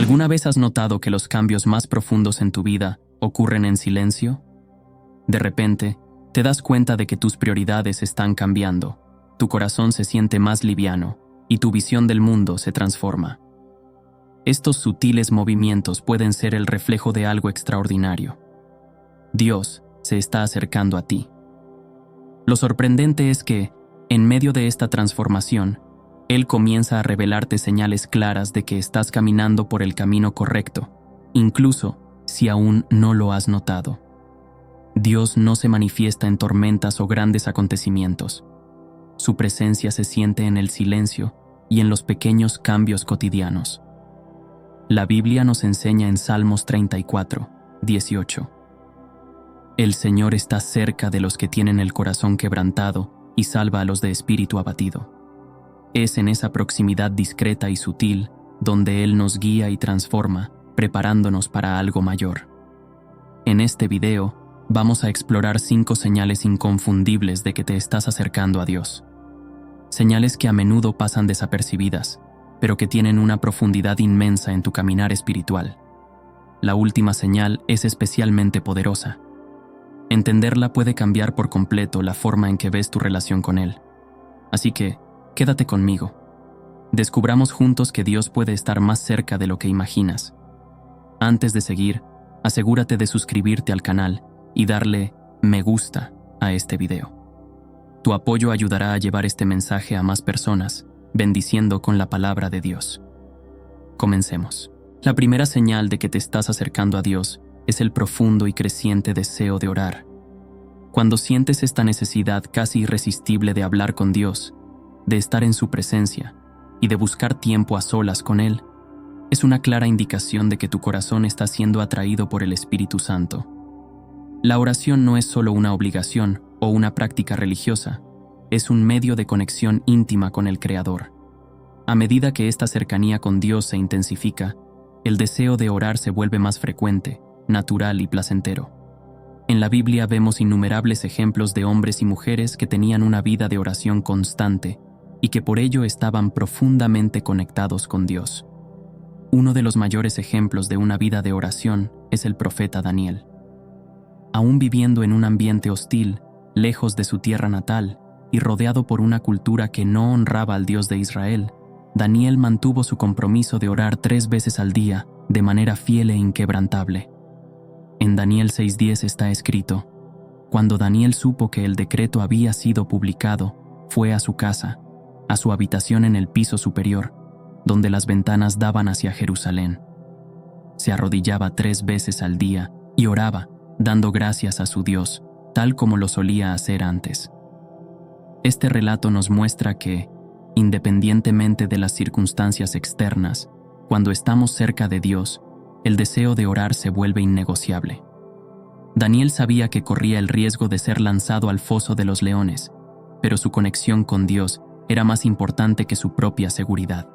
¿Alguna vez has notado que los cambios más profundos en tu vida ocurren en silencio? De repente, te das cuenta de que tus prioridades están cambiando, tu corazón se siente más liviano y tu visión del mundo se transforma. Estos sutiles movimientos pueden ser el reflejo de algo extraordinario. Dios se está acercando a ti. Lo sorprendente es que, en medio de esta transformación, Él comienza a revelarte señales claras de que estás caminando por el camino correcto, incluso si aún no lo has notado. Dios no se manifiesta en tormentas o grandes acontecimientos. Su presencia se siente en el silencio y en los pequeños cambios cotidianos. La Biblia nos enseña en Salmos 34, 18. El Señor está cerca de los que tienen el corazón quebrantado y salva a los de espíritu abatido. Es en esa proximidad discreta y sutil donde Él nos guía y transforma, preparándonos para algo mayor. En este video, vamos a explorar 5 señales inconfundibles de que te estás acercando a Dios. Señales que a menudo pasan desapercibidas, pero que tienen una profundidad inmensa en tu caminar espiritual. La última señal es especialmente poderosa. Entenderla puede cambiar por completo la forma en que ves tu relación con Él. Así que, quédate conmigo. Descubramos juntos que Dios puede estar más cerca de lo que imaginas. Antes de seguir, asegúrate de suscribirte al canal y darle me gusta a este video. Tu apoyo ayudará a llevar este mensaje a más personas, bendiciendo con la palabra de Dios. Comencemos. La primera señal de que te estás acercando a Dios es el profundo y creciente deseo de orar. Cuando sientes esta necesidad casi irresistible de hablar con Dios, de estar en su presencia y de buscar tiempo a solas con Él, es una clara indicación de que tu corazón está siendo atraído por el Espíritu Santo. La oración no es solo una obligación o una práctica religiosa, es un medio de conexión íntima con el Creador. A medida que esta cercanía con Dios se intensifica, el deseo de orar se vuelve más frecuente, natural y placentero. En la Biblia vemos innumerables ejemplos de hombres y mujeres que tenían una vida de oración constante y que por ello estaban profundamente conectados con Dios. Uno de los mayores ejemplos de una vida de oración es el profeta Daniel. Aún viviendo en un ambiente hostil, lejos de su tierra natal y rodeado por una cultura que no honraba al Dios de Israel, Daniel mantuvo su compromiso de orar 3 veces al día de manera fiel e inquebrantable. En Daniel 6:10 está escrito: Cuando Daniel supo que el decreto había sido publicado, fue a su casa, a su habitación en el piso superior, donde las ventanas daban hacia Jerusalén. Se arrodillaba 3 veces al día y oraba, dando gracias a su Dios, tal como lo solía hacer antes. Este relato nos muestra que, independientemente de las circunstancias externas, cuando estamos cerca de Dios, el deseo de orar se vuelve innegociable. Daniel sabía que corría el riesgo de ser lanzado al foso de los leones, pero su conexión con Dios era más importante que su propia seguridad.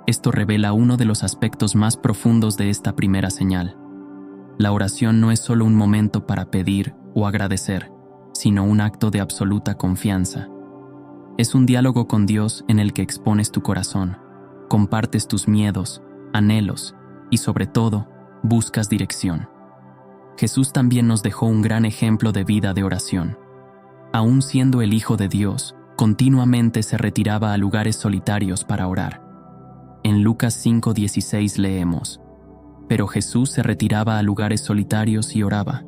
Esto revela uno de los aspectos más profundos de esta primera señal. La oración no es solo un momento para pedir o agradecer, sino un acto de absoluta confianza. Es un diálogo con Dios en el que expones tu corazón, compartes tus miedos, anhelos y, sobre todo, buscas dirección. Jesús también nos dejó un gran ejemplo de vida de oración. Aún siendo el Hijo de Dios, continuamente se retiraba a lugares solitarios para orar. En Lucas 5:16 leemos: Pero Jesús se retiraba a lugares solitarios y oraba.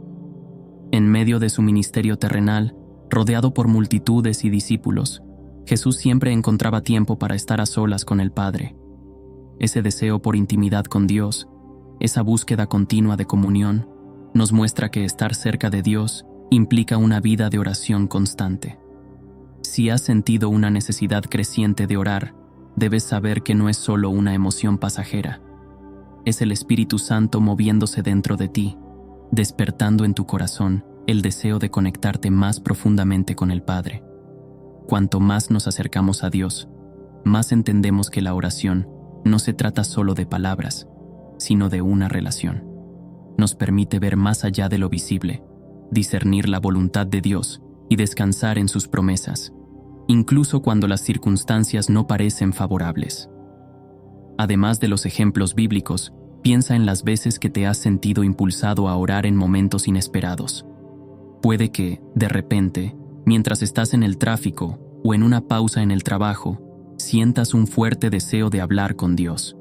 En medio de su ministerio terrenal, rodeado por multitudes y discípulos, Jesús siempre encontraba tiempo para estar a solas con el Padre. Ese deseo por intimidad con Dios, esa búsqueda continua de comunión, nos muestra que estar cerca de Dios implica una vida de oración constante. Si has sentido una necesidad creciente de orar, debes saber que no es solo una emoción pasajera. Es el Espíritu Santo moviéndose dentro de ti, despertando en tu corazón el deseo de conectarte más profundamente con el Padre. Cuanto más nos acercamos a Dios, más entendemos que la oración no se trata solo de palabras, sino de una relación. Nos permite ver más allá de lo visible, discernir la voluntad de Dios y descansar en sus promesas, incluso cuando las circunstancias no parecen favorables. Además de los ejemplos bíblicos, Piensa en las veces que te has sentido impulsado a orar en momentos inesperados. Puede que, de repente, mientras estás en el tráfico o en una pausa en el trabajo, sientas un fuerte deseo de hablar con Dios.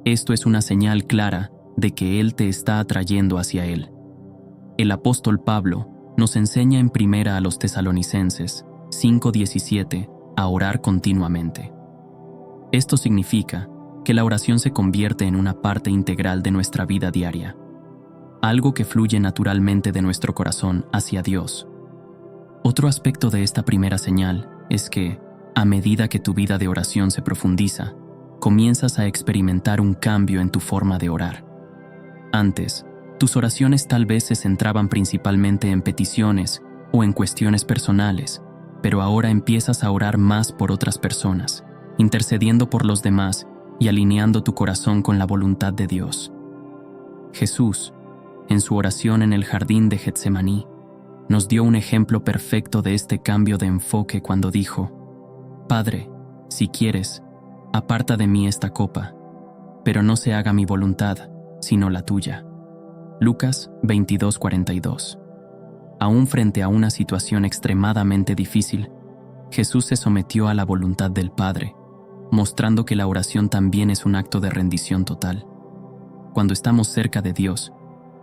Esto es una señal clara de que Él te está atrayendo hacia Él. El apóstol Pablo nos enseña en primera a los Tesalonicenses 5:17 a orar continuamente. Esto significa que la oración se convierte en una parte integral de nuestra vida diaria, algo que fluye naturalmente de nuestro corazón hacia Dios. Otro aspecto de esta primera señal es que, a medida que tu vida de oración se profundiza, comienzas a experimentar un cambio en tu forma de orar. Antes, tus oraciones tal vez se centraban principalmente en peticiones o en cuestiones personales, pero ahora empiezas a orar más por otras personas, intercediendo por los demás y alineando tu corazón con la voluntad de Dios. Jesús, en su oración en el jardín de Getsemaní, nos dio un ejemplo perfecto de este cambio de enfoque cuando dijo: Padre, si quieres, aparta de mí esta copa, pero no se haga mi voluntad, sino la tuya. Lucas 22:42. Aún frente a una situación extremadamente difícil, Jesús se sometió a la voluntad del Padre, mostrando que la oración también es un acto de rendición total. Cuando estamos cerca de Dios,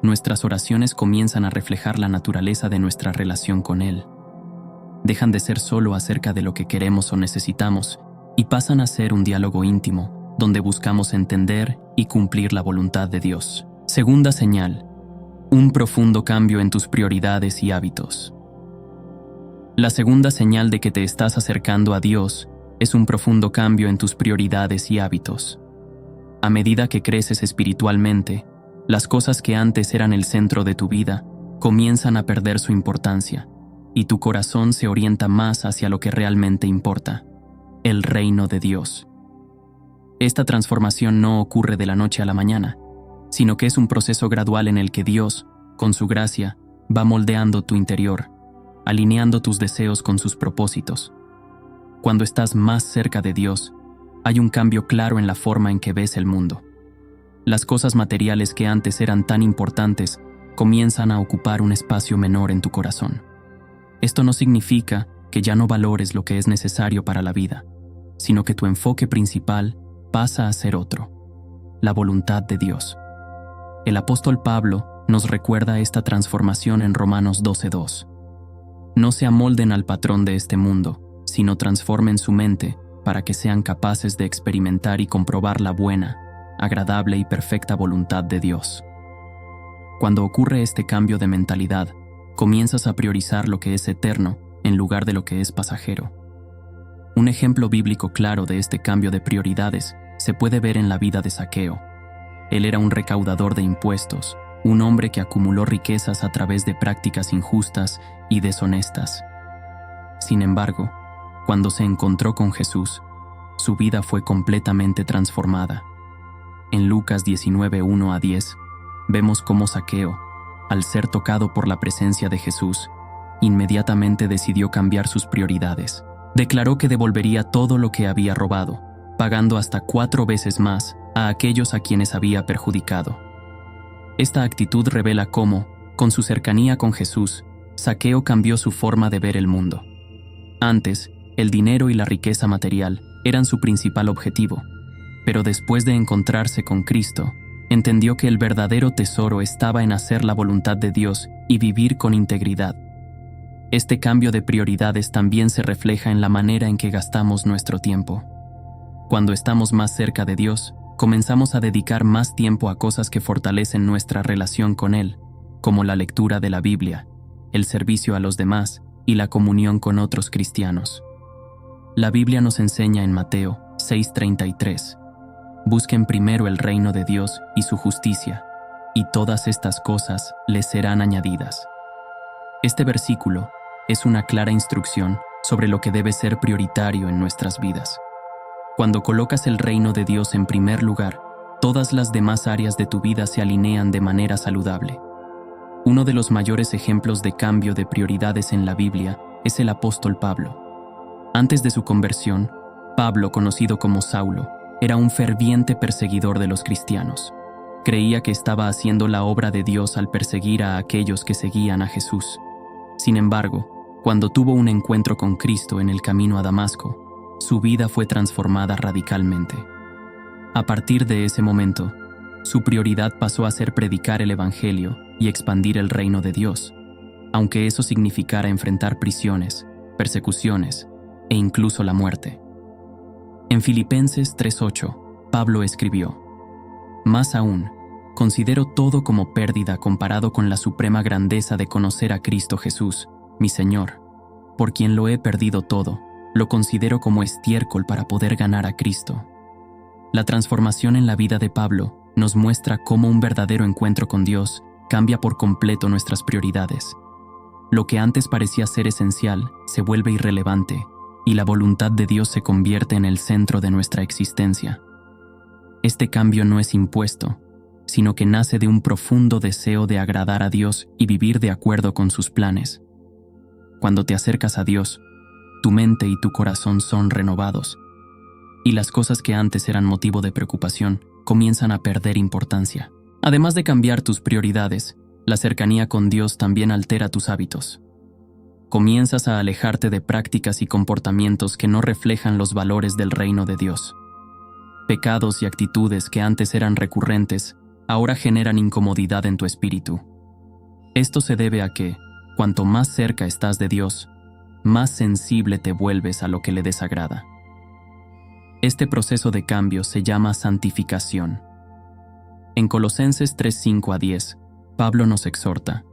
nuestras oraciones comienzan a reflejar la naturaleza de nuestra relación con Él. Dejan de ser solo acerca de lo que queremos o necesitamos y pasan a ser un diálogo íntimo, donde buscamos entender y cumplir la voluntad de Dios. Segunda señal: un profundo cambio en tus prioridades y hábitos. La segunda señal de que te estás acercando a Dios es un profundo cambio en tus prioridades y hábitos. A medida que creces espiritualmente, las cosas que antes eran el centro de tu vida comienzan a perder su importancia, y tu corazón se orienta más hacia lo que realmente importa: el reino de Dios. Esta transformación no ocurre de la noche a la mañana, sino que es un proceso gradual en el que Dios, con su gracia, va moldeando tu interior, alineando tus deseos con sus propósitos. Cuando estás más cerca de Dios, hay un cambio claro en la forma en que ves el mundo. Las cosas materiales que antes eran tan importantes comienzan a ocupar un espacio menor en tu corazón. Esto no significa que ya no valores lo que es necesario para la vida, sino que tu enfoque principal pasa a ser otro: la voluntad de Dios. El apóstol Pablo nos recuerda esta transformación en Romanos 12:2. No se amolden al patrón de este mundo, sino transformen su mente para que sean capaces de experimentar y comprobar la buena, agradable y perfecta voluntad de Dios. Cuando ocurre este cambio de mentalidad, comienzas a priorizar lo que es eterno en lugar de lo que es pasajero. Un ejemplo bíblico claro de este cambio de prioridades se puede ver en la vida de Zaqueo. Él era un recaudador de impuestos, un hombre que acumuló riquezas a través de prácticas injustas y deshonestas. Sin embargo, cuando se encontró con Jesús, su vida fue completamente transformada. En Lucas 19:1-10, vemos cómo Zaqueo, al ser tocado por la presencia de Jesús, inmediatamente decidió cambiar sus prioridades. Declaró que devolvería todo lo que había robado, pagando hasta 4 veces más a aquellos a quienes había perjudicado. Esta actitud revela cómo, con su cercanía con Jesús, Zaqueo cambió su forma de ver el mundo. Antes, el dinero y la riqueza material eran su principal objetivo, pero después de encontrarse con Cristo, entendió que el verdadero tesoro estaba en hacer la voluntad de Dios y vivir con integridad. Este cambio de prioridades también se refleja en la manera en que gastamos nuestro tiempo. Cuando estamos más cerca de Dios, comenzamos a dedicar más tiempo a cosas que fortalecen nuestra relación con Él, como la lectura de la Biblia, el servicio a los demás y la comunión con otros cristianos. La Biblia nos enseña en Mateo 6:33: busquen primero el reino de Dios y su justicia, y todas estas cosas les serán añadidas. Este versículo es una clara instrucción sobre lo que debe ser prioritario en nuestras vidas. Cuando colocas el reino de Dios en primer lugar, todas las demás áreas de tu vida se alinean de manera saludable. Uno de los mayores ejemplos de cambio de prioridades en la Biblia es el apóstol Pablo. Antes de su conversión, Pablo, conocido como Saulo, era un ferviente perseguidor de los cristianos. Creía que estaba haciendo la obra de Dios al perseguir a aquellos que seguían a Jesús. Sin embargo, cuando tuvo un encuentro con Cristo en el camino a Damasco, su vida fue transformada radicalmente. A partir de ese momento, su prioridad pasó a ser predicar el Evangelio y expandir el reino de Dios, aunque eso significara enfrentar prisiones, persecuciones e incluso la muerte. En Filipenses 3:8, Pablo escribió: «Más aún, considero todo como pérdida comparado con la suprema grandeza de conocer a Cristo Jesús, mi Señor. Por quien lo he perdido todo, lo considero como estiércol para poder ganar a Cristo». La transformación en la vida de Pablo nos muestra cómo un verdadero encuentro con Dios cambia por completo nuestras prioridades. Lo que antes parecía ser esencial se vuelve irrelevante y la voluntad de Dios se convierte en el centro de nuestra existencia. Este cambio no es impuesto, sino que nace de un profundo deseo de agradar a Dios y vivir de acuerdo con sus planes. Cuando te acercas a Dios, tu mente y tu corazón son renovados, y las cosas que antes eran motivo de preocupación comienzan a perder importancia. Además de cambiar tus prioridades, la cercanía con Dios también altera tus hábitos. Comienzas a alejarte de prácticas y comportamientos que no reflejan los valores del reino de Dios. Pecados y actitudes que antes eran recurrentes, ahora generan incomodidad en tu espíritu. Esto se debe a que, cuanto más cerca estás de Dios, más sensible te vuelves a lo que le desagrada. Este proceso de cambio se llama santificación. En Colosenses 3:5-10, Pablo nos exhorta: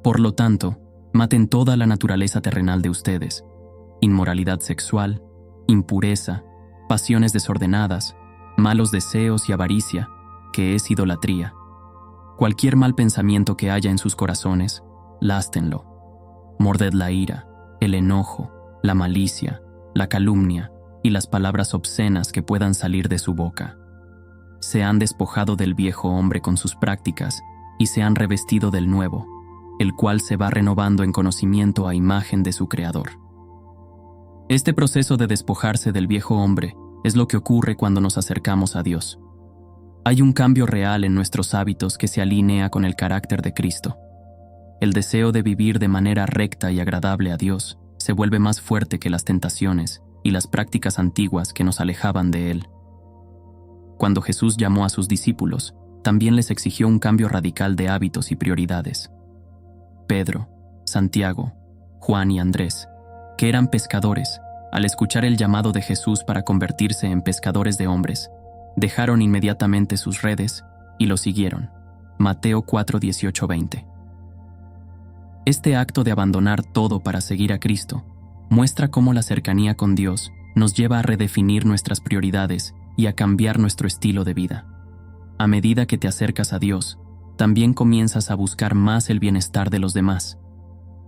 «Por lo tanto, maten toda la naturaleza terrenal de ustedes: inmoralidad sexual, impureza, pasiones desordenadas, malos deseos y avaricia, que es idolatría. Cualquier mal pensamiento que haya en sus corazones, lástenlo. Morded la ira, el enojo, la malicia, la calumnia y las palabras obscenas que puedan salir de su boca. Se han despojado del viejo hombre con sus prácticas y se han revestido del nuevo, el cual se va renovando en conocimiento a imagen de su Creador». Este proceso de despojarse del viejo hombre es lo que ocurre cuando nos acercamos a Dios. Hay un cambio real en nuestros hábitos que se alinea con el carácter de Cristo. El deseo de vivir de manera recta y agradable a Dios se vuelve más fuerte que las tentaciones y las prácticas antiguas que nos alejaban de Él. Cuando Jesús llamó a sus discípulos, también les exigió un cambio radical de hábitos y prioridades. Pedro, Santiago, Juan y Andrés, que eran pescadores, al escuchar el llamado de Jesús para convertirse en pescadores de hombres, dejaron inmediatamente sus redes y lo siguieron. Mateo 4:18-20. Este acto de abandonar todo para seguir a Cristo muestra cómo la cercanía con Dios nos lleva a redefinir nuestras prioridades y a cambiar nuestro estilo de vida. A medida que te acercas a Dios, también comienzas a buscar más el bienestar de los demás.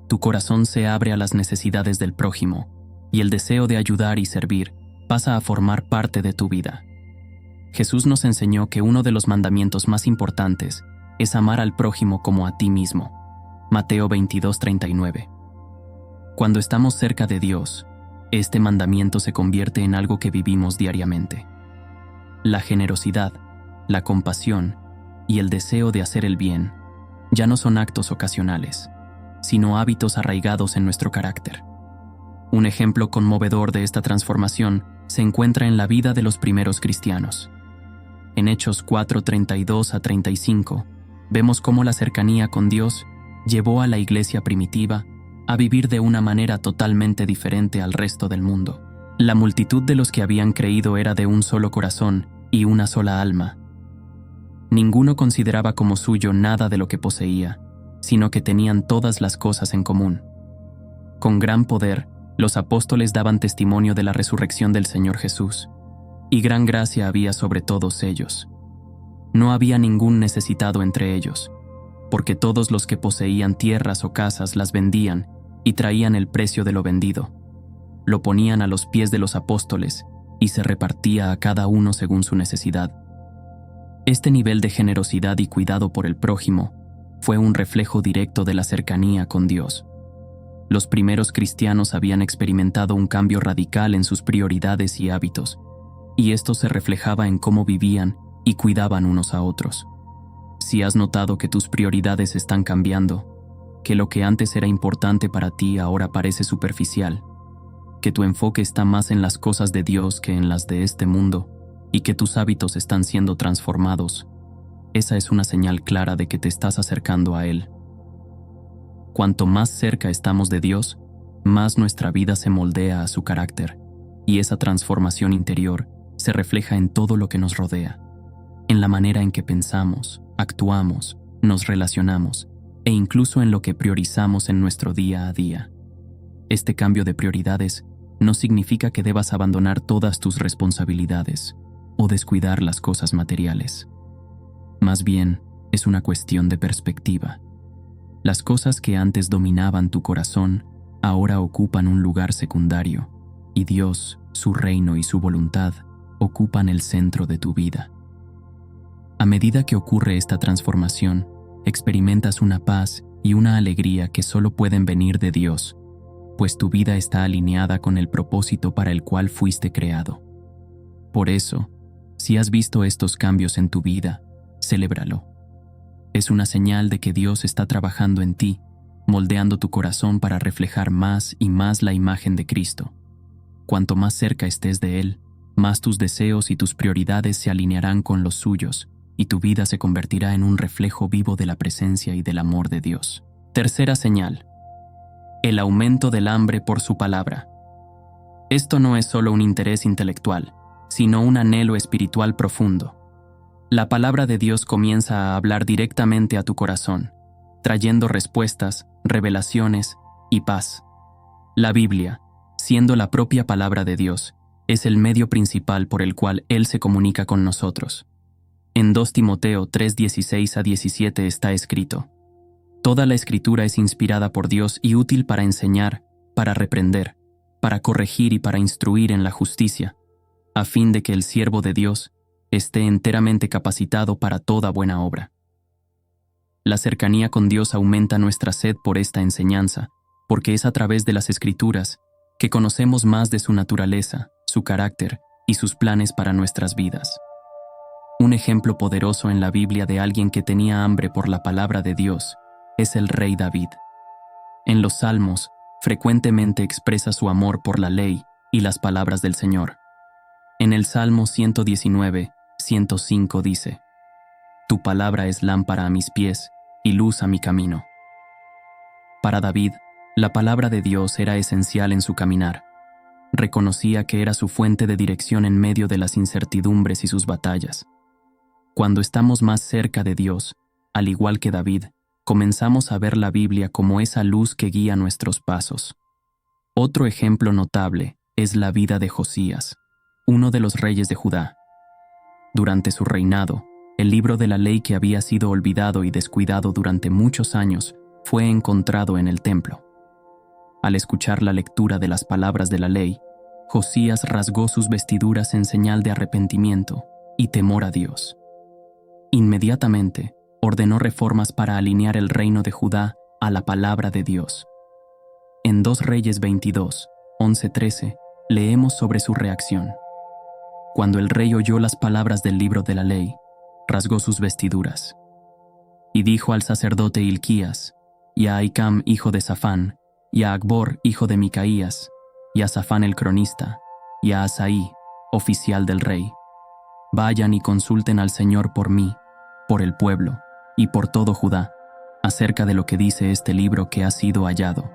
Tu corazón se abre a las necesidades del prójimo y el deseo de ayudar y servir pasa a formar parte de tu vida. Jesús nos enseñó que uno de los mandamientos más importantes es amar al prójimo como a ti mismo. Mateo 22:39. Cuando estamos cerca de Dios, este mandamiento se convierte en algo que vivimos diariamente. La generosidad, la compasión y el deseo de hacer el bien ya no son actos ocasionales, sino hábitos arraigados en nuestro carácter. Un ejemplo conmovedor de esta transformación se encuentra en la vida de los primeros cristianos. En Hechos 4:32-35, vemos cómo la cercanía con Dios llevó a la iglesia primitiva a vivir de una manera totalmente diferente al resto del mundo. La multitud de los que habían creído era de un solo corazón y una sola alma. Ninguno consideraba como suyo nada de lo que poseía, sino que tenían todas las cosas en común. Con gran poder, los apóstoles daban testimonio de la resurrección del Señor Jesús, y gran gracia había sobre todos ellos. No había ningún necesitado entre ellos, porque todos los que poseían tierras o casas las vendían y traían el precio de lo vendido. Lo ponían a los pies de los apóstoles y se repartía a cada uno según su necesidad. Este nivel de generosidad y cuidado por el prójimo fue un reflejo directo de la cercanía con Dios. Los primeros cristianos habían experimentado un cambio radical en sus prioridades y hábitos, y esto se reflejaba en cómo vivían y cuidaban unos a otros. Si has notado que tus prioridades están cambiando, que lo que antes era importante para ti ahora parece superficial, que tu enfoque está más en las cosas de Dios que en las de este mundo, y que tus hábitos están siendo transformados, esa es una señal clara de que te estás acercando a Él. Cuanto más cerca estamos de Dios, más nuestra vida se moldea a su carácter, y esa transformación interior se refleja en todo lo que nos rodea, en la manera en que pensamos, actuamos, nos relacionamos, e incluso en lo que priorizamos en nuestro día a día. Este cambio de prioridades no significa que debas abandonar todas tus responsabilidades o descuidar las cosas materiales. Más bien, es una cuestión de perspectiva. Las cosas que antes dominaban tu corazón ahora ocupan un lugar secundario, y Dios, su reino y su voluntad ocupan el centro de tu vida. A medida que ocurre esta transformación, experimentas una paz y una alegría que solo pueden venir de Dios, pues tu vida está alineada con el propósito para el cual fuiste creado. Por eso, si has visto estos cambios en tu vida, celébralo. Es una señal de que Dios está trabajando en ti, moldeando tu corazón para reflejar más y más la imagen de Cristo. Cuanto más cerca estés de Él, más tus deseos y tus prioridades se alinearán con los suyos, y tu vida se convertirá en un reflejo vivo de la presencia y del amor de Dios. Tercera señal: el aumento del hambre por su palabra. Esto no es solo un interés intelectual, sino un anhelo espiritual profundo. La palabra de Dios comienza a hablar directamente a tu corazón, trayendo respuestas, revelaciones y paz. La Biblia, siendo la propia palabra de Dios, es el medio principal por el cual Él se comunica con nosotros. En 2 Timoteo 3:16-17 está escrito: Toda la Escritura es inspirada por Dios y útil para enseñar, para reprender, para corregir y para instruir en la justicia, a fin de que el siervo de Dios esté enteramente capacitado para toda buena obra. La cercanía con Dios aumenta nuestra sed por esta enseñanza, porque es a través de las Escrituras que conocemos más de su naturaleza, su carácter y sus planes para nuestras vidas. Un ejemplo poderoso en la Biblia de alguien que tenía hambre por la palabra de Dios es el rey David. En los Salmos, frecuentemente expresa su amor por la ley y las palabras del Señor. En el Salmo 119:105 dice: Tu palabra es lámpara a mis pies y luz a mi camino. Para David, la palabra de Dios era esencial en su caminar. Reconocía que era su fuente de dirección en medio de las incertidumbres y sus batallas. Cuando estamos más cerca de Dios, al igual que David, comenzamos a ver la Biblia como esa luz que guía nuestros pasos. Otro ejemplo notable es la vida de Josías, uno de los reyes de Judá. Durante su reinado, el libro de la ley que había sido olvidado y descuidado durante muchos años fue encontrado en el templo. Al escuchar la lectura de las palabras de la ley, Josías rasgó sus vestiduras en señal de arrepentimiento y temor a Dios. Inmediatamente, ordenó reformas para alinear el reino de Judá a la palabra de Dios. En 2 Reyes 22:11-13, leemos sobre su reacción. Cuando el rey oyó las palabras del libro de la ley, rasgó sus vestiduras. Y dijo al sacerdote Hilquías, y a Ahicam hijo de Safán, y a Acbor hijo de Micaías, y a Safán el cronista, y a Asaí, oficial del rey: Vayan y consulten al Señor por mí, por el pueblo, y por todo Judá, acerca de lo que dice este libro que ha sido hallado.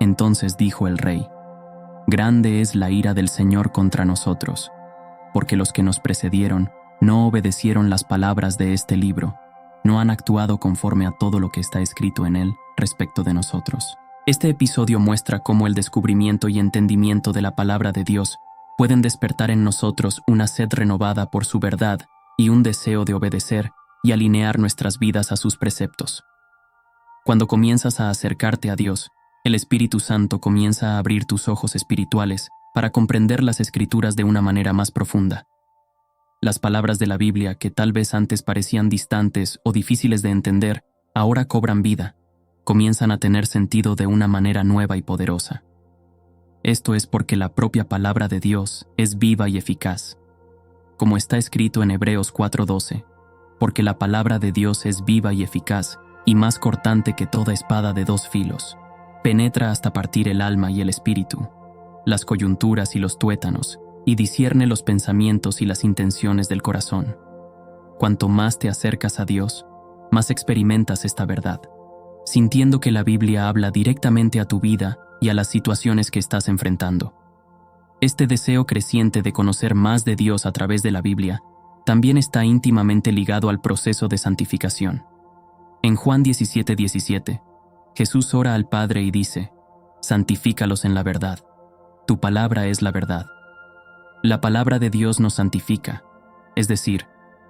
Entonces dijo el rey: Grande es la ira del Señor contra nosotros, porque los que nos precedieron no obedecieron las palabras de este libro, no han actuado conforme a todo lo que está escrito en él respecto de nosotros. Este episodio muestra cómo el descubrimiento y entendimiento de la palabra de Dios pueden despertar en nosotros una sed renovada por su verdad y un deseo de obedecer y alinear nuestras vidas a sus preceptos. Cuando comienzas a acercarte a Dios, el Espíritu Santo comienza a abrir tus ojos espirituales para comprender las Escrituras de una manera más profunda. Las palabras de la Biblia, que tal vez antes parecían distantes o difíciles de entender, ahora cobran vida, comienzan a tener sentido de una manera nueva y poderosa. Esto es porque la propia palabra de Dios es viva y eficaz. Como está escrito en Hebreos 4:12, porque la palabra de Dios es viva y eficaz, y más cortante que toda espada de dos filos. Penetra hasta partir el alma y el espíritu, las coyunturas y los tuétanos, y discierne los pensamientos y las intenciones del corazón. Cuanto más te acercas a Dios, más experimentas esta verdad, sintiendo que la Biblia habla directamente a tu vida y a las situaciones que estás enfrentando. Este deseo creciente de conocer más de Dios a través de la Biblia también está íntimamente ligado al proceso de santificación. En Juan 17:17, Jesús ora al Padre y dice: «Santifícalos en la verdad. Tu palabra es la verdad». La palabra de Dios nos santifica, es decir,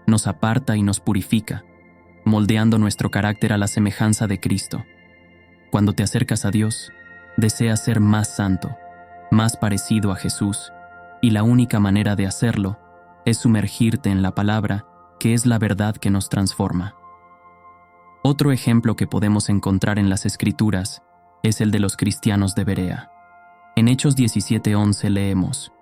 nos aparta y nos purifica, moldeando nuestro carácter a la semejanza de Cristo. Cuando te acercas a Dios, deseas ser más santo, más parecido a Jesús, y la única manera de hacerlo es sumergirte en la palabra, que es la verdad que nos transforma. Otro ejemplo que podemos encontrar en las Escrituras es el de los cristianos de Berea. En Hechos 17:11 leemos: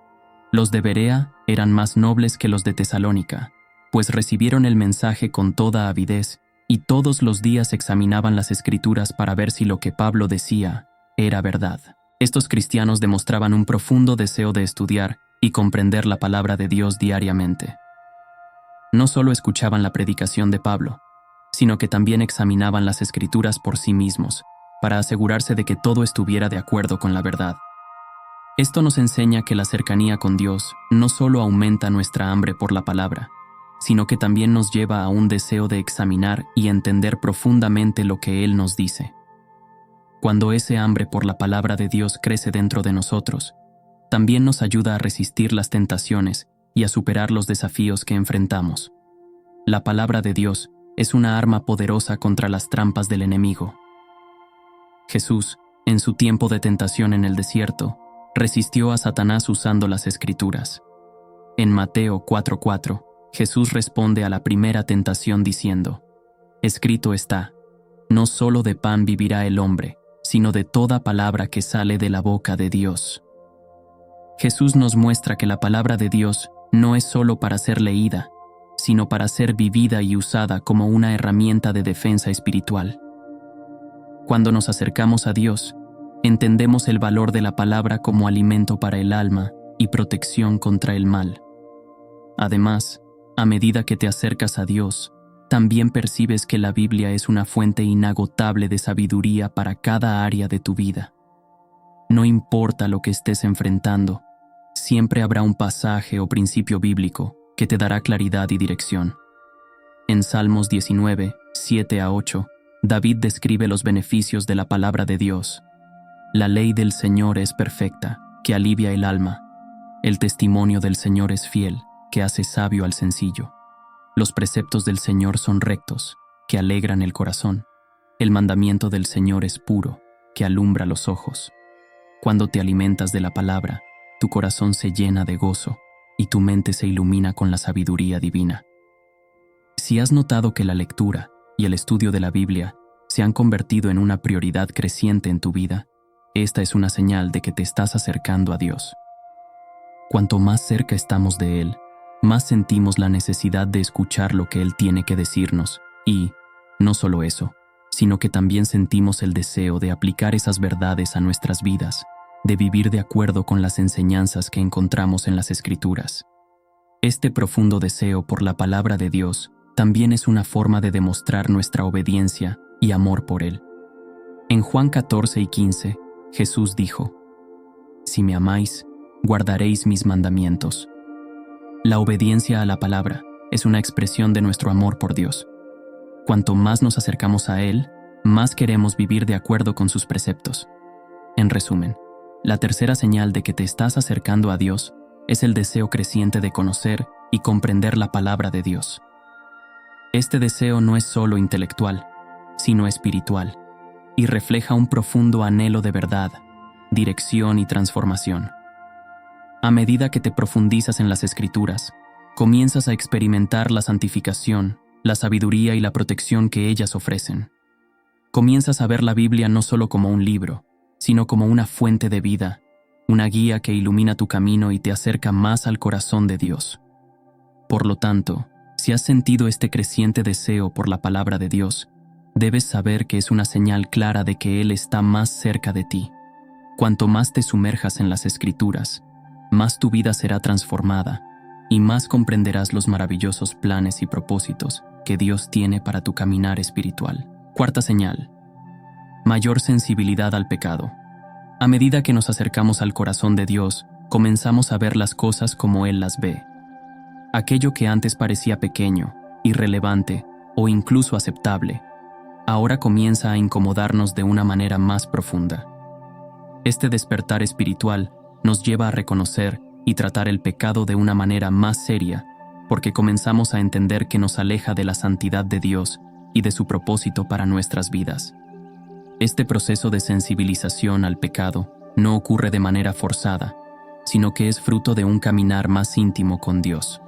«Los de Berea eran más nobles que los de Tesalónica, pues recibieron el mensaje con toda avidez, y todos los días examinaban las Escrituras para ver si lo que Pablo decía era verdad». Estos cristianos demostraban un profundo deseo de estudiar y comprender la palabra de Dios diariamente. No solo escuchaban la predicación de Pablo, sino que también examinaban las Escrituras por sí mismos, para asegurarse de que todo estuviera de acuerdo con la verdad. Esto nos enseña que la cercanía con Dios no solo aumenta nuestra hambre por la palabra, sino que también nos lleva a un deseo de examinar y entender profundamente lo que Él nos dice. Cuando ese hambre por la palabra de Dios crece dentro de nosotros, también nos ayuda a resistir las tentaciones y a superar los desafíos que enfrentamos. La palabra de Dios es una arma poderosa contra las trampas del enemigo. Jesús, en su tiempo de tentación en el desierto, resistió a Satanás usando las Escrituras. En Mateo 4:4, Jesús responde a la primera tentación diciendo: «Escrito está, no solo de pan vivirá el hombre, sino de toda palabra que sale de la boca de Dios». Jesús nos muestra que la palabra de Dios no es solo para ser leída, sino para ser vivida y usada como una herramienta de defensa espiritual. Cuando nos acercamos a Dios, entendemos el valor de la palabra como alimento para el alma y protección contra el mal. Además, a medida que te acercas a Dios, también percibes que la Biblia es una fuente inagotable de sabiduría para cada área de tu vida. No importa lo que estés enfrentando, siempre habrá un pasaje o principio bíblico que te dará claridad y dirección. En Salmos 19, 7-8, David describe los beneficios de la palabra de Dios. «La ley del Señor es perfecta, que alivia el alma. El testimonio del Señor es fiel, que hace sabio al sencillo. Los preceptos del Señor son rectos, que alegran el corazón. El mandamiento del Señor es puro, que alumbra los ojos». Cuando te alimentas de la palabra, tu corazón se llena de gozo y tu mente se ilumina con la sabiduría divina. Si has notado que la lectura y el estudio de la Biblia se han convertido en una prioridad creciente en tu vida, esta es una señal de que te estás acercando a Dios. Cuanto más cerca estamos de Él, más sentimos la necesidad de escuchar lo que Él tiene que decirnos y, no solo eso, sino que también sentimos el deseo de aplicar esas verdades a nuestras vidas, de vivir de acuerdo con las enseñanzas que encontramos en las Escrituras. Este profundo deseo por la palabra de Dios también es una forma de demostrar nuestra obediencia y amor por Él. En Juan 14:15, Jesús dijo: «Si me amáis, guardaréis mis mandamientos». La obediencia a la palabra es una expresión de nuestro amor por Dios. Cuanto más nos acercamos a Él, más queremos vivir de acuerdo con sus preceptos. En resumen, la tercera señal de que te estás acercando a Dios es el deseo creciente de conocer y comprender la palabra de Dios. Este deseo no es solo intelectual, sino espiritual, y refleja un profundo anhelo de verdad, dirección y transformación. A medida que te profundizas en las Escrituras, comienzas a experimentar la santificación, la sabiduría y la protección que ellas ofrecen. Comienzas a ver la Biblia no solo como un libro, sino como una fuente de vida, una guía que ilumina tu camino y te acerca más al corazón de Dios. Por lo tanto, Si has sentido este creciente deseo por la palabra de Dios, debes saber que es una señal clara de que Él está más cerca de ti. Cuanto más te sumerjas en las Escrituras, más tu vida será transformada y más comprenderás los maravillosos planes y propósitos que Dios tiene para tu caminar espiritual. Cuarta señal: mayor sensibilidad al pecado. A medida que nos acercamos al corazón de Dios, comenzamos a ver las cosas como Él las ve. Aquello que antes parecía pequeño, irrelevante o incluso aceptable, ahora comienza a incomodarnos de una manera más profunda. Este despertar espiritual nos lleva a reconocer y tratar el pecado de una manera más seria, porque comenzamos a entender que nos aleja de la santidad de Dios y de su propósito para nuestras vidas. Este proceso de sensibilización al pecado no ocurre de manera forzada, sino que es fruto de un caminar más íntimo con Dios.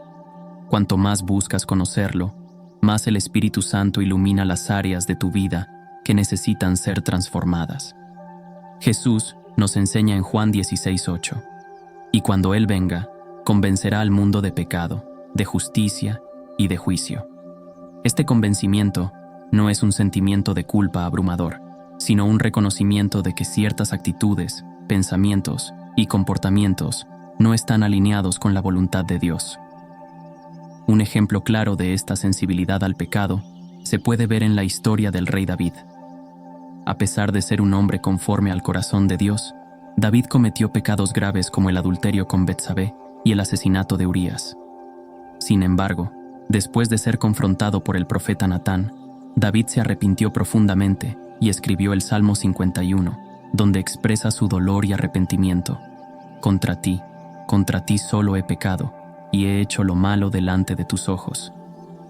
Cuanto más buscas conocerlo, más el Espíritu Santo ilumina las áreas de tu vida que necesitan ser transformadas. Jesús nos enseña en Juan 16:8, y cuando Él venga, convencerá al mundo de pecado, de justicia y de juicio. Este convencimiento no es un sentimiento de culpa abrumador, sino un reconocimiento de que ciertas actitudes, pensamientos y comportamientos no están alineados con la voluntad de Dios. Un ejemplo claro de esta sensibilidad al pecado se puede ver en la historia del rey David. A pesar de ser un hombre conforme al corazón de Dios, David cometió pecados graves como el adulterio con Betsabé y el asesinato de Urías. Sin embargo, después de ser confrontado por el profeta Natán, David se arrepintió profundamente y escribió el Salmo 51, donde expresa su dolor y arrepentimiento. Contra ti solo he pecado, y he hecho lo malo delante de tus ojos.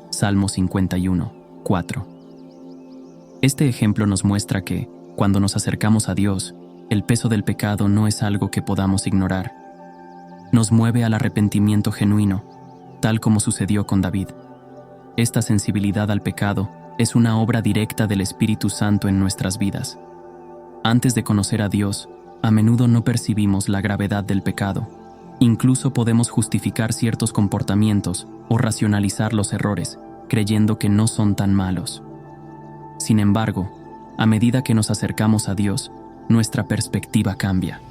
Salmo 51, 4. Este ejemplo nos muestra que, cuando nos acercamos a Dios, el peso del pecado no es algo que podamos ignorar. Nos mueve al arrepentimiento genuino, tal como sucedió con David. Esta sensibilidad al pecado es una obra directa del Espíritu Santo en nuestras vidas. Antes de conocer a Dios, a menudo no percibimos la gravedad del pecado. Incluso podemos justificar ciertos comportamientos o racionalizar los errores, creyendo que no son tan malos. Sin embargo, a medida que nos acercamos a Dios, nuestra perspectiva cambia.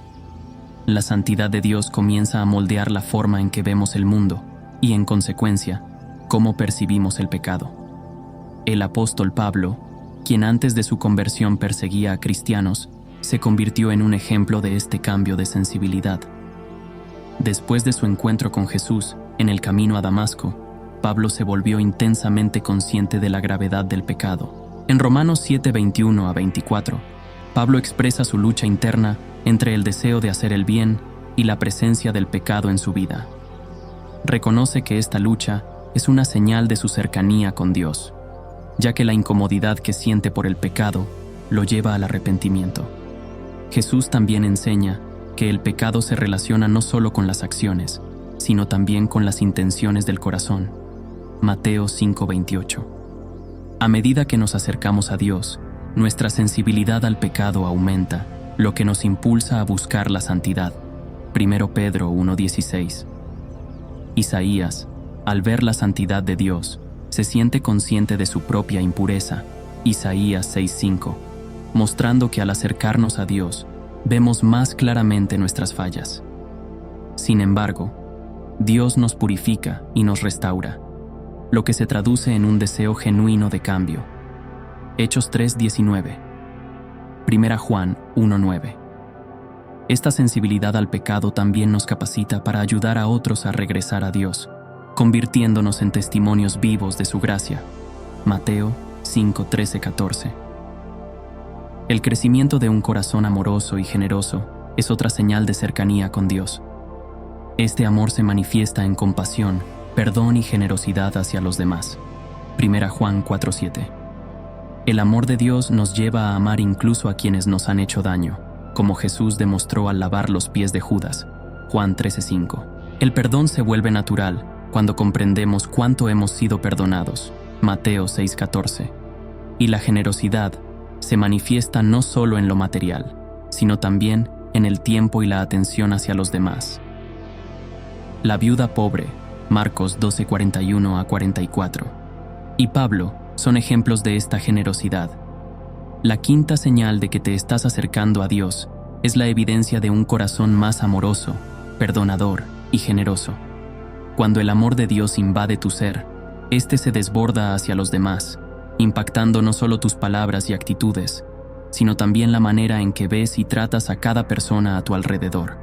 La santidad de Dios comienza a moldear la forma en que vemos el mundo y, en consecuencia, cómo percibimos el pecado. El apóstol Pablo, quien antes de su conversión perseguía a cristianos, se convirtió en un ejemplo de este cambio de sensibilidad. Después de su encuentro con Jesús en el camino a Damasco, Pablo se volvió intensamente consciente de la gravedad del pecado. En Romanos 7:21-24, Pablo expresa su lucha interna entre el deseo de hacer el bien y la presencia del pecado en su vida. Reconoce que esta lucha es una señal de su cercanía con Dios, ya que la incomodidad que siente por el pecado lo lleva al arrepentimiento. Jesús también enseña que el pecado se relaciona no solo con las acciones, sino también con las intenciones del corazón. Mateo 5:28. A medida que nos acercamos a Dios, nuestra sensibilidad al pecado aumenta, lo que nos impulsa a buscar la santidad. 1 Pedro 1:16. Isaías, al ver la santidad de Dios, se siente consciente de su propia impureza. Isaías 6:5, mostrando que al acercarnos a Dios, vemos más claramente nuestras fallas. Sin embargo, Dios nos purifica y nos restaura, lo que se traduce en un deseo genuino de cambio. Hechos 3:19. 1 Juan 1:9. Esta sensibilidad al pecado también nos capacita para ayudar a otros a regresar a Dios, convirtiéndonos en testimonios vivos de su gracia. Mateo 5:13-14. El crecimiento de un corazón amoroso y generoso es otra señal de cercanía con Dios. Este amor se manifiesta en compasión, perdón y generosidad hacia los demás. 1 Juan 4:7. El amor de Dios nos lleva a amar incluso a quienes nos han hecho daño, como Jesús demostró al lavar los pies de Judas. Juan 13:5. El perdón se vuelve natural cuando comprendemos cuánto hemos sido perdonados. Mateo 6:14. Y la generosidad se manifiesta no solo en lo material, sino también en el tiempo y la atención hacia los demás. La viuda pobre, Marcos 12:41 a 44. Y Pablo son ejemplos de esta generosidad. La quinta señal de que te estás acercando a Dios es la evidencia de un corazón más amoroso, perdonador y generoso. Cuando el amor de Dios invade tu ser, este se desborda hacia los demás, impactando no solo tus palabras y actitudes, sino también la manera en que ves y tratas a cada persona a tu alrededor.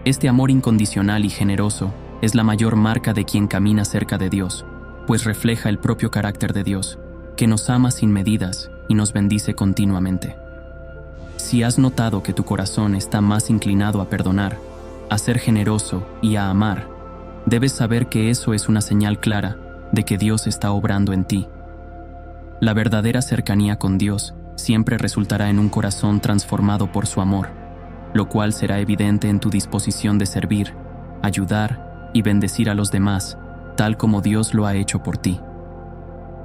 Este amor incondicional y generoso es la mayor marca de quien camina cerca de Dios, pues refleja el propio carácter de Dios, que nos ama sin medidas y nos bendice continuamente. Si has notado que tu corazón está más inclinado a perdonar, a ser generoso y a amar, debes saber que eso es una señal clara de que Dios está obrando en ti. La verdadera cercanía con Dios siempre resultará en un corazón transformado por su amor, lo cual será evidente en tu disposición de servir, ayudar y bendecir a los demás, tal como Dios lo ha hecho por ti.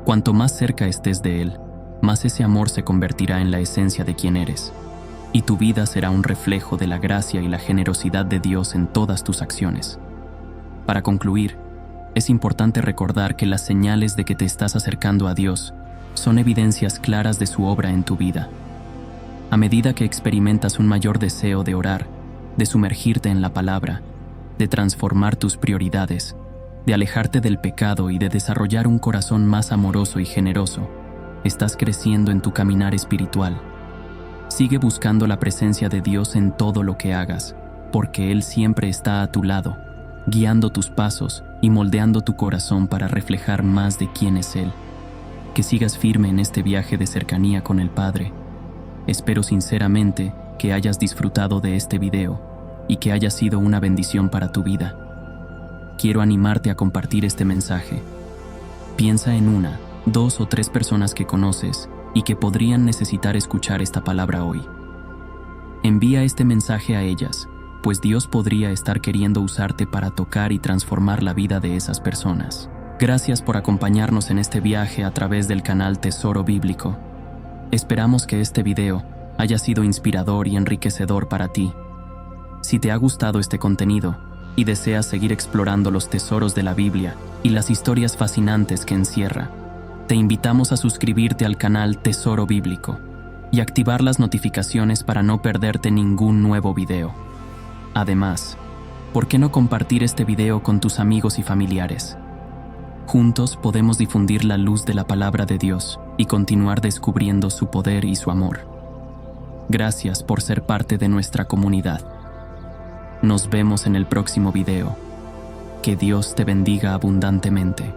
Cuanto más cerca estés de Él, más ese amor se convertirá en la esencia de quien eres, y tu vida será un reflejo de la gracia y la generosidad de Dios en todas tus acciones. Para concluir, es importante recordar que las señales de que te estás acercando a Dios son evidencias claras de su obra en tu vida. A medida que experimentas un mayor deseo de orar, de sumergirte en la palabra, de transformar tus prioridades, de alejarte del pecado y de desarrollar un corazón más amoroso y generoso, estás creciendo en tu caminar espiritual. Sigue buscando la presencia de Dios en todo lo que hagas, porque Él siempre está a tu lado, guiando tus pasos y moldeando tu corazón para reflejar más de quién es Él. Que sigas firme en este viaje de cercanía con el Padre. Espero sinceramente que hayas disfrutado de este video y que haya sido una bendición para tu vida. Quiero animarte a compartir este mensaje. Piensa en 1, 2 o 3 personas que conoces y que podrían necesitar escuchar esta palabra hoy. Envía este mensaje a ellas, pues Dios podría estar queriendo usarte para tocar y transformar la vida de esas personas. Gracias por acompañarnos en este viaje a través del canal Tesoro Bíblico. Esperamos que este video haya sido inspirador y enriquecedor para ti. Si te ha gustado este contenido y deseas seguir explorando los tesoros de la Biblia y las historias fascinantes que encierra, te invitamos a suscribirte al canal Tesoro Bíblico y activar las notificaciones para no perderte ningún nuevo video. Además, ¿por qué no compartir este video con tus amigos y familiares? Juntos podemos difundir la luz de la palabra de Dios y continuar descubriendo su poder y su amor. Gracias por ser parte de nuestra comunidad. Nos vemos en el próximo video. Que Dios te bendiga abundantemente.